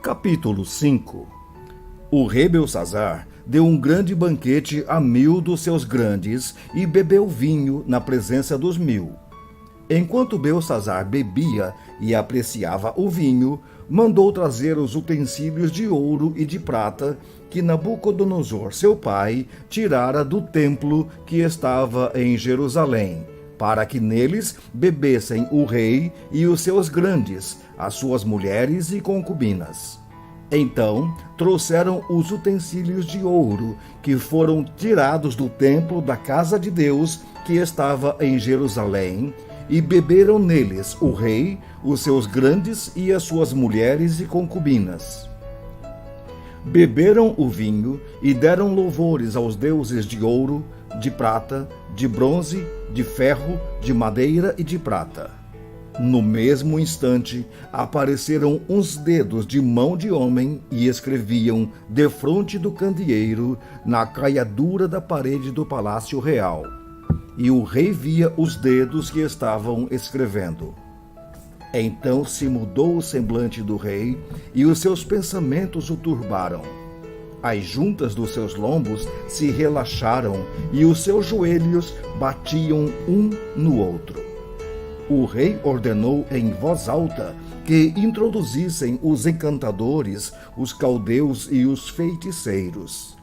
Capítulo 5. O rei Belsazar deu um grande banquete a 1000 dos seus grandes e bebeu vinho na presença dos 1000. Enquanto Belsazar bebia e apreciava o vinho, mandou trazer os utensílios de ouro e de prata que Nabucodonosor, seu pai, tirara do templo que estava em Jerusalém, para que neles bebessem o rei e os seus grandes, as suas mulheres e concubinas. Então trouxeram os utensílios de ouro que foram tirados do templo da casa de Deus que estava em Jerusalém, e beberam neles o rei, os seus grandes e as suas mulheres e concubinas. Beberam o vinho e deram louvores aos deuses de ouro, de prata, de bronze, de ferro, de madeira e de prata. No mesmo instante, apareceram uns dedos de mão de homem e escreviam defronte do candeeiro, na caiadura da parede do palácio real. E o rei via os dedos que estavam escrevendo. Então se mudou o semblante do rei, e os seus pensamentos o turbaram. As juntas dos seus lombos se relaxaram, e os seus joelhos batiam um no outro. O rei ordenou em voz alta que introduzissem os encantadores, os caldeus e os feiticeiros.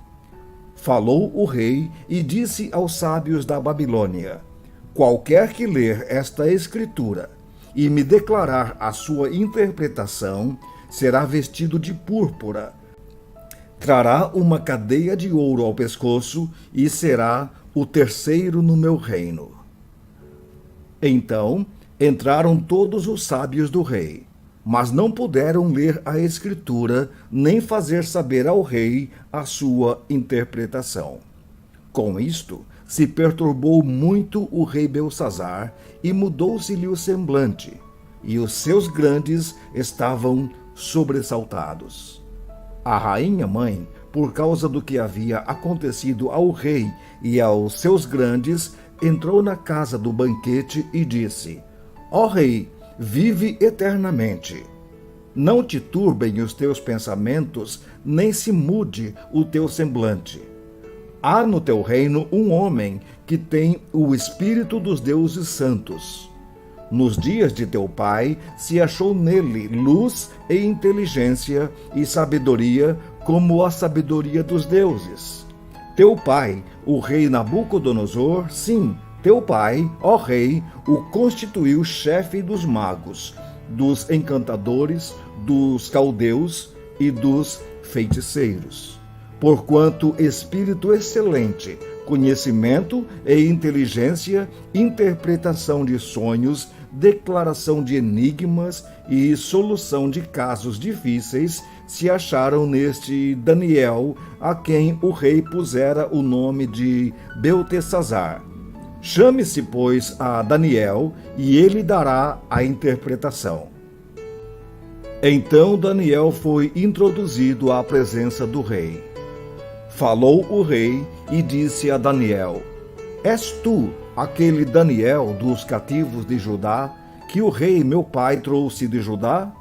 Falou o rei e disse aos sábios da Babilônia: qualquer que ler esta escritura e me declarar a sua interpretação, será vestido de púrpura, trará uma cadeia de ouro ao pescoço e será o terceiro no meu reino. Então entraram todos os sábios do rei, mas não puderam ler a escritura, nem fazer saber ao rei a sua interpretação. Com isto, se perturbou muito o rei Belsazar, e mudou-se-lhe o semblante, e os seus grandes estavam sobressaltados. A rainha mãe, por causa do que havia acontecido ao rei e aos seus grandes, entrou na casa do banquete e disse: ó rei, vive eternamente. Não te turbem os teus pensamentos, nem se mude o teu semblante. Há no teu reino um homem que tem o espírito dos deuses santos. Nos dias de teu pai se achou nele luz e inteligência e sabedoria, como a sabedoria dos deuses. Teu pai, o rei Nabucodonosor, sim, teu pai, ó rei, o constituiu chefe dos magos, dos encantadores, dos caldeus e dos feiticeiros. Porquanto espírito excelente, conhecimento e inteligência, interpretação de sonhos, declaração de enigmas e solução de casos difíceis se acharam neste Daniel, a quem o rei pusera o nome de Beltesazar. Chame-se, pois, a Daniel, e ele dará a interpretação. Então Daniel foi introduzido à presença do rei. Falou o rei e disse a Daniel: és tu aquele Daniel dos cativos de Judá, que o rei meu pai trouxe de Judá?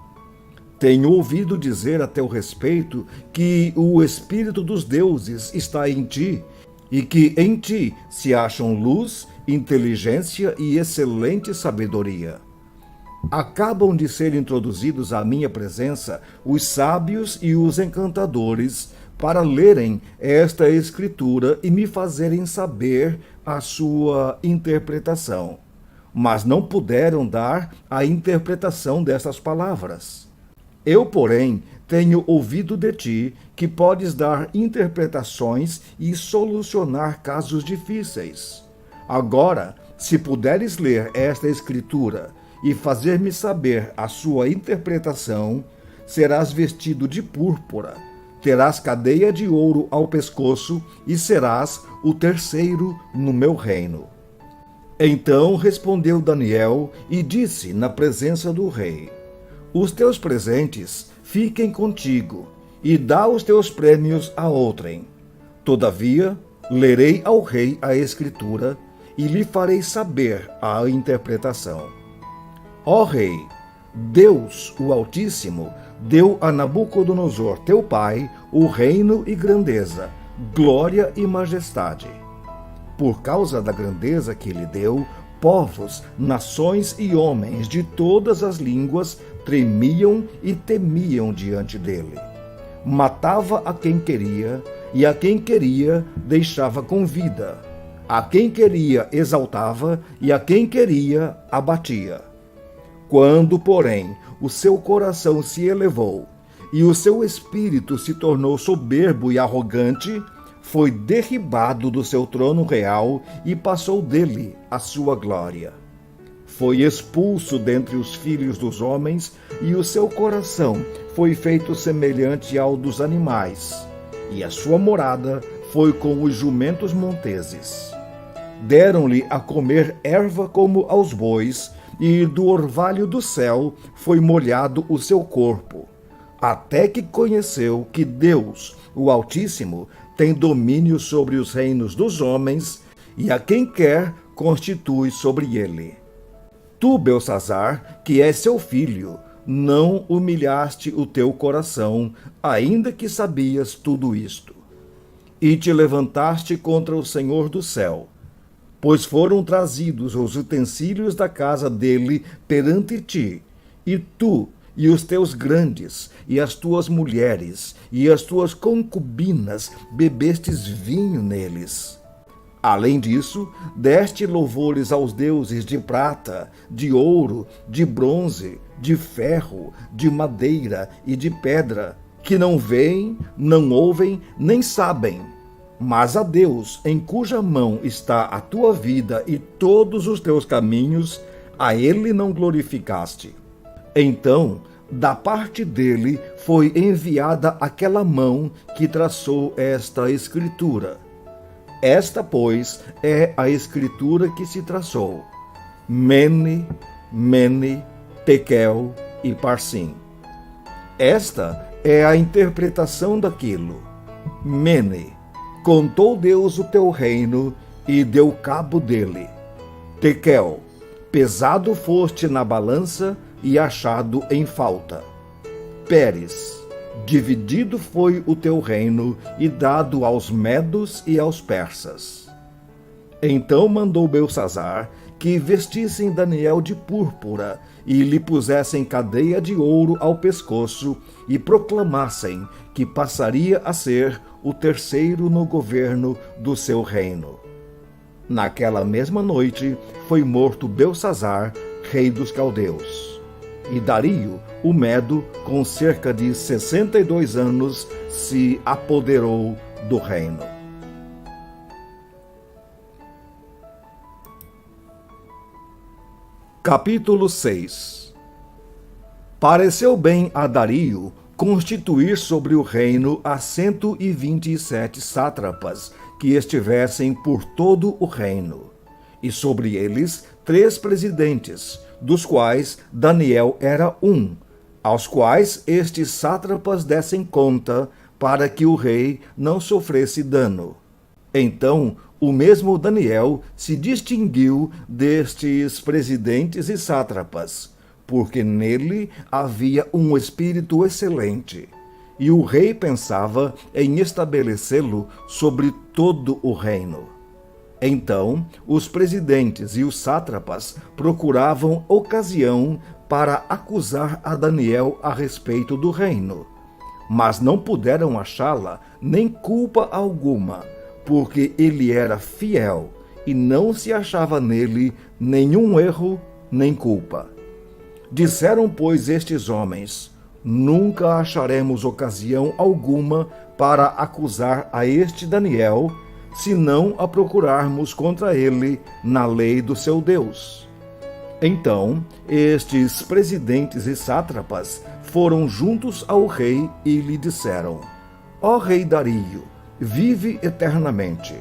Tenho ouvido dizer a teu respeito que o espírito dos deuses está em ti, e que em ti se acham luz, inteligência e excelente sabedoria. Acabam de ser introduzidos à minha presença os sábios e os encantadores, para lerem esta escritura e me fazerem saber a sua interpretação. Mas não puderam dar a interpretação dessas palavras. Eu, porém, tenho ouvido de ti que podes dar interpretações e solucionar casos difíceis. Agora, se puderes ler esta escritura e fazer-me saber a sua interpretação, serás vestido de púrpura, terás cadeia de ouro ao pescoço e serás o terceiro no meu reino. Então respondeu Daniel e disse na presença do rei: os teus presentes fiquem contigo, e dá os teus prêmios a outrem. Todavia, lerei ao rei a escritura, e lhe farei saber a interpretação. Ó rei, Deus, o Altíssimo, deu a Nabucodonosor, teu pai, o reino e grandeza, glória e majestade. Por causa da grandeza que lhe deu, povos, nações e homens de todas as línguas tremiam e temiam diante dele. Matava a quem queria, e a quem queria deixava com vida. A quem queria exaltava, e a quem queria abatia. Quando, porém, o seu coração se elevou, e o seu espírito se tornou soberbo e arrogante, foi derribado do seu trono real e passou dele a sua glória. Foi expulso dentre os filhos dos homens, e o seu coração foi feito semelhante ao dos animais, e a sua morada foi com os jumentos monteses. Deram-lhe a comer erva como aos bois, e do orvalho do céu foi molhado o seu corpo, até que conheceu que Deus, o Altíssimo, tem domínio sobre os reinos dos homens, e a quem quer constitui sobre ele. Tu, Beltsazar, que és seu filho, não humilhaste o teu coração, ainda que sabias tudo isto. E te levantaste contra o Senhor do céu, pois foram trazidos os utensílios da casa dele perante ti, e tu, e os teus grandes, e as tuas mulheres, e as tuas concubinas, bebestes vinho neles. Além disso, deste louvores aos deuses de prata, de ouro, de bronze, de ferro, de madeira e de pedra, que não veem, não ouvem, nem sabem. Mas a Deus, em cuja mão está a tua vida e todos os teus caminhos, a ele não glorificaste. Então, da parte dele foi enviada aquela mão que traçou esta escritura. Esta, pois, é a escritura que se traçou: Mene, Mene, Tekel e Parsim. Esta é a interpretação daquilo. Mene, contou Deus o teu reino e deu cabo dele. Tekel, pesado foste na balança e achado em falta. Pérez, dividido foi o teu reino e dado aos medos e aos persas. Então mandou Beltsazar que vestissem Daniel de púrpura e lhe pusessem cadeia de ouro ao pescoço e proclamassem que passaria a ser o terceiro no governo do seu reino. Naquela mesma noite foi morto Beltsazar, rei dos caldeus. E Dario, o Medo, com cerca de 62 anos, se apoderou do reino. Capítulo 6. Pareceu bem a Dario constituir sobre o reino a 127 sátrapas que estivessem por todo o reino, e sobre eles 3 presidentes, dos quais Daniel era um, aos quais estes sátrapas dessem conta, para que o rei não sofresse dano. Então, o mesmo Daniel se distinguiu destes presidentes e sátrapas, porque nele havia um espírito excelente, e o rei pensava em estabelecê-lo sobre todo o reino. Então, os presidentes e os sátrapas procuravam ocasião para acusar a Daniel a respeito do reino, mas não puderam achá-la nem culpa alguma, porque ele era fiel e não se achava nele nenhum erro nem culpa. Disseram, pois, estes homens: nunca acharemos ocasião alguma para acusar a este Daniel, se não a procurarmos contra ele na lei do seu Deus. Então, estes presidentes e sátrapas foram juntos ao rei e lhe disseram: ó rei Dario, vive eternamente.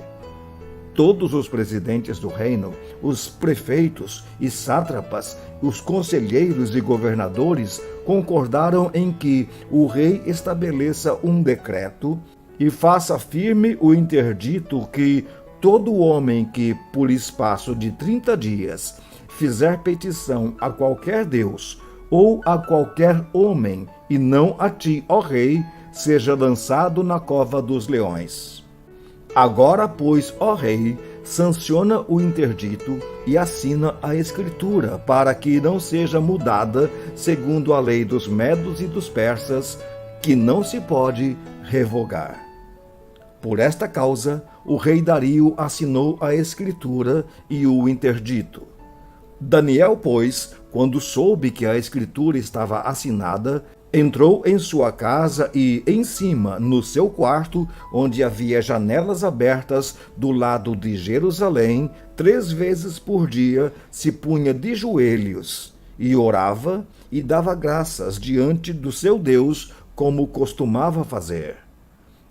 Todos os presidentes do reino, os prefeitos e sátrapas, os conselheiros e governadores concordaram em que o rei estabeleça um decreto e faça firme o interdito que todo homem que, por espaço de 30 dias, fizer petição a qualquer Deus, ou a qualquer homem, e não a ti, ó rei, seja lançado na cova dos leões. Agora, pois, ó rei, sanciona o interdito e assina a escritura, para que não seja mudada segundo a lei dos medos e dos persas, que não se pode revogar. Por esta causa, o rei Dario assinou a escritura e o interdito. Daniel, pois, quando soube que a escritura estava assinada, entrou em sua casa e, em cima, no seu quarto, onde havia janelas abertas do lado de Jerusalém, 3 vezes por dia se punha de joelhos e orava e dava graças diante do seu Deus, como costumava fazer.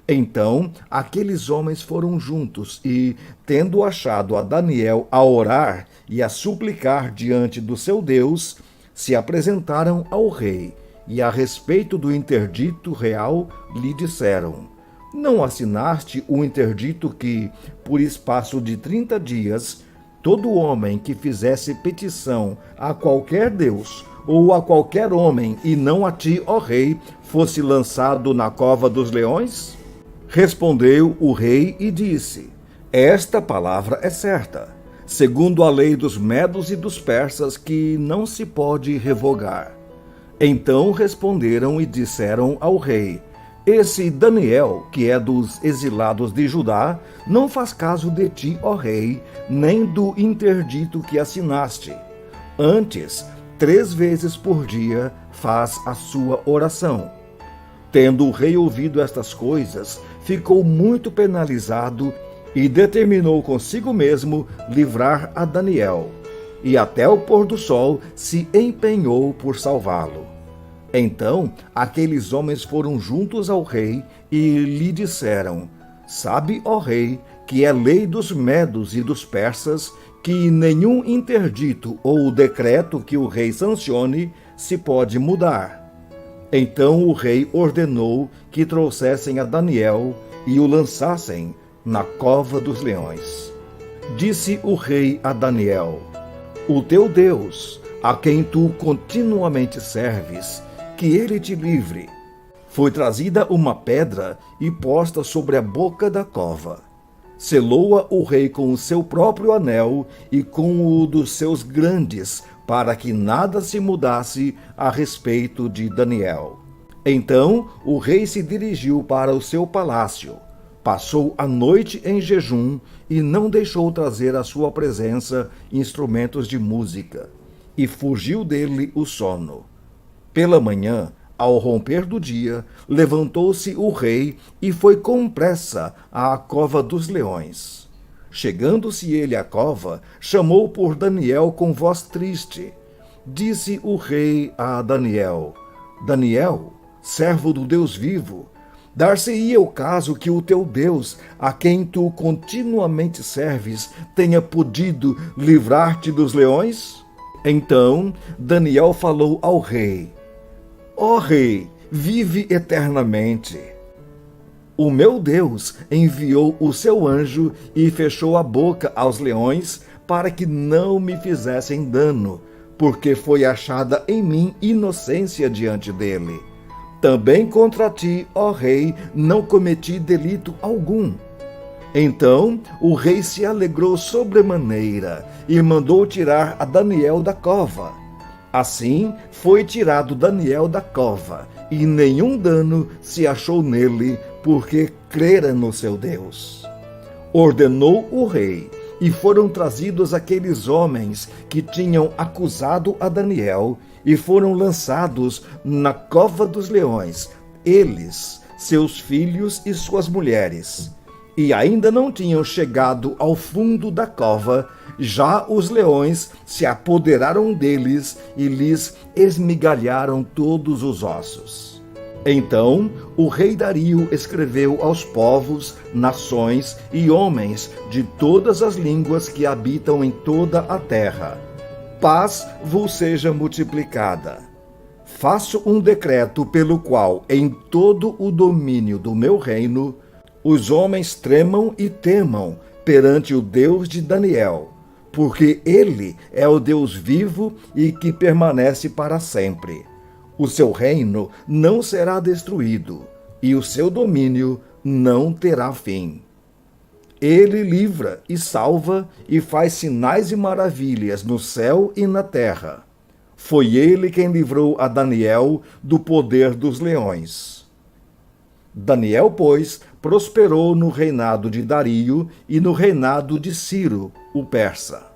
Então, aqueles homens foram juntos e, tendo achado a Daniel a orar e a suplicar diante do seu Deus, se apresentaram ao rei e, a respeito do interdito real, lhe disseram: não assinaste o interdito que, por espaço de 30 dias, todo homem que fizesse petição a qualquer Deus ou a qualquer homem, e não a ti, ó rei, fosse lançado na cova dos leões? Respondeu o rei e disse: esta palavra é certa, segundo a lei dos medos e dos persas, que não se pode revogar. Então responderam e disseram ao rei: esse Daniel, que é dos exilados de Judá, não faz caso de ti, ó rei, nem do interdito que assinaste. Antes, 3 vezes por dia faz a sua oração. Tendo o rei ouvido estas coisas, ficou muito penalizado e determinou consigo mesmo livrar a Daniel. E até o pôr do sol se empenhou por salvá-lo. Então aqueles homens foram juntos ao rei e lhe disseram: sabe, ó rei, que é lei dos medos e dos persas que nenhum interdito ou decreto que o rei sancione se pode mudar. Então o rei ordenou que trouxessem a Daniel e o lançassem na cova dos leões. Disse o rei a Daniel: o teu Deus, a quem tu continuamente serves, que ele te livre. Foi trazida uma pedra e posta sobre a boca da cova. Selou-a o rei com o seu próprio anel e com o dos seus grandes, para que nada se mudasse a respeito de Daniel. Então o rei se dirigiu para o seu palácio, passou a noite em jejum e não deixou trazer à sua presença instrumentos de música, e fugiu dele o sono. Pela manhã, ao romper do dia, levantou-se o rei e foi com pressa à cova dos leões. Chegando-se ele à cova, chamou por Daniel com voz triste. Disse o rei a Daniel: Daniel, servo do Deus vivo, dar-se-ia o caso que o teu Deus, a quem tu continuamente serves, tenha podido livrar-te dos leões? Então Daniel falou ao rei: ó rei, vive eternamente. O meu Deus enviou o seu anjo e fechou a boca aos leões para que não me fizessem dano, porque foi achada em mim inocência diante dele. Também contra ti, ó rei, não cometi delito algum. Então o rei se alegrou sobremaneira e mandou tirar a Daniel da cova. Assim foi tirado Daniel da cova, e nenhum dano se achou nele, porque crera no seu Deus. Ordenou o rei, e foram trazidos aqueles homens que tinham acusado a Daniel, e foram lançados na cova dos leões, eles, seus filhos e suas mulheres. E ainda não tinham chegado ao fundo da cova, já os leões se apoderaram deles e lhes esmigalharam todos os ossos. Então o rei Dario escreveu aos povos, nações e homens de todas as línguas que habitam em toda a terra: paz vos seja multiplicada. Faço um decreto pelo qual, em todo o domínio do meu reino, os homens tremam e temam perante o Deus de Daniel, porque ele é o Deus vivo e que permanece para sempre. O seu reino não será destruído e o seu domínio não terá fim. Ele livra e salva e faz sinais e maravilhas no céu e na terra. Foi ele quem livrou a Daniel do poder dos leões. Daniel, pois, prosperou no reinado de Dario e no reinado de Ciro, o persa.